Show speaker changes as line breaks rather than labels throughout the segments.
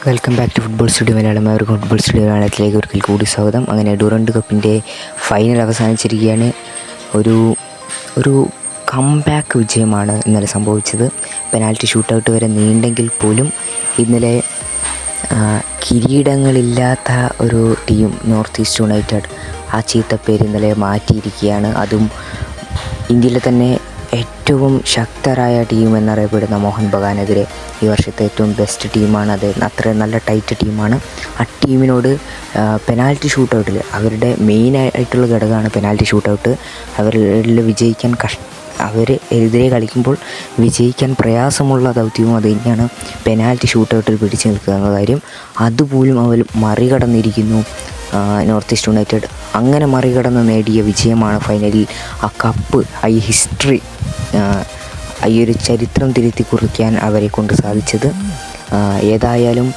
Welcome back to football studio Malayalam. അവർക്ക് football studio മലയാളത്തിലേക്ക് ഒരിക്കൽ കൂടി സ്വാഗതം. അങ്ങനെ ഡ്യൂറൻഡ് കപ്പിൻ്റെ ഫൈനൽ അവസാനിച്ചിരിക്കുകയാണ്. ഒരു കംബാക്ക് വിജയമാണ് ഇന്നലെ സംഭവിച്ചത്. പെനാൽറ്റി ഷൂട്ടൗട്ട് വരെ നീണ്ടെങ്കിൽ പോലും ഇന്നലെ കിരീടങ്ങളില്ലാത്ത ഒരു ടീം നോർത്ത് ഈസ്റ്റ് യുണൈറ്റഡ് ആ ചീത്തപ്പേര് ഇന്നലെ മാറ്റിയിരിക്കുകയാണ്. അതും ഇന്ത്യയിലെ തന്നെ ഏറ്റവും ശക്തരായ ടീം എന്നറിയപ്പെടുന്ന മോഹൻ ബഗാനെതിരെ ഈ വർഷത്തെ ഏറ്റവും ബെസ്റ്റ് ടീമാണ് അത്. അത്രയും നല്ല ടൈറ്റ് ടീമാണ്. ആ ടീമിനോട് പെനാൽറ്റി ഷൂട്ടൗട്ടിൽ അവരുടെ മെയിനായിട്ടുള്ള ഘടകമാണ് പെനാൽറ്റി ഷൂട്ടൗട്ട്. അവരിൽ വിജയിക്കാൻ അവരെതിരെ കളിക്കുമ്പോൾ വിജയിക്കാൻ പ്രയാസമുള്ള ദൗത്യവും അത് തന്നെയാണ് പെനാൽറ്റി ഷൂട്ടൗട്ടിൽ പിടിച്ചു നിൽക്കുക എന്ന കാര്യം. അതുപോലും അവർ മറികടന്നിരിക്കുന്നു നോർത്ത് ഈസ്റ്റ് യുണൈറ്റഡ്. അങ്ങനെ മറികടന്ന് നേടിയ വിജയമാണ് ഫൈനലിൽ. ആ കപ്പ് ഈ ഹിസ്റ്ററി ഈ ഒരു ചരിത്രം തിരുത്തി കുറിക്കാൻ അവരെ കൊണ്ട് സാധിച്ചത്. ഏതായാലും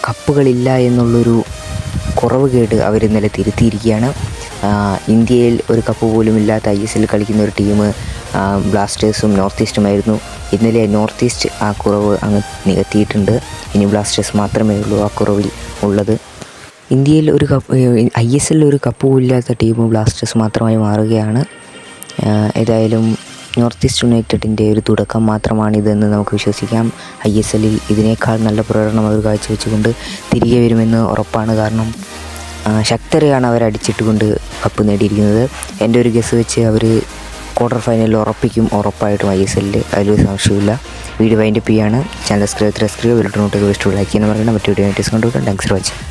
കപ്പുകളില്ല എന്നുള്ളൊരു കുറവ് കേട് അവരിന്നലെ തിരുത്തിയിരിക്കുകയാണ്. ഇന്ത്യയിൽ ഒരു കപ്പ് പോലും ഇല്ലാത്ത ISL കളിക്കുന്ന ഒരു ടീം ബ്ലാസ്റ്റേഴ്സും നോർത്ത് ഈസ്റ്റുമായിരുന്നു. ഇന്നലെ നോർത്ത് ഈസ്റ്റ് ആ കുറവ് അങ്ങ് നികത്തിയിട്ടുണ്ട്. ഇനി ബ്ലാസ്റ്റേഴ്സ് മാത്രമേ ഉള്ളൂ ആ കുറവിൽ ഉള്ളത്. ഇന്ത്യയിൽ ഒരു കപ്പ് ISL ഒരു കപ്പ് പോലും ഇല്ലാത്ത ടീം ബ്ലാസ്റ്റേഴ്സ് മാത്രമായി മാറുകയാണ്. ഏതായാലും നോർത്ത് ഈസ്റ്റ് യുണൈറ്റഡിൻ്റെ ഒരു തുടക്കം മാത്രമാണിതെന്ന് നമുക്ക് വിശ്വസിക്കാം. ISL ഇതിനേക്കാൾ നല്ല പ്രകടനം അവർ കാഴ്ചവെച്ചുകൊണ്ട് തിരികെ വരുമെന്ന് ഉറപ്പാണ്. കാരണം ശക്തരെയാണ് അവരടിച്ചിട്ടുകൊണ്ട് കപ്പ് നേടിയിരിക്കുന്നത്. എൻ്റെ ഒരു ഗസ് വെച്ച് അവർ ക്വാർട്ടർ ഫൈനലിൽ ഉറപ്പായിട്ടും ISL അതിലൊരു സംശയമില്ല. വീഡിയോ വൈൻഡപ്പ് ചെയ്യാണ്. ചാനൽ സബ്സ്ക്രൈബ് വിളിട്ട് നോട്ട് ലൈക്ക് എന്ന് പറയുന്നത് മറ്റു വീഡിയോ ആയിട്ട് കണ്ടുകൊടുക്കാം. Thanks for watching.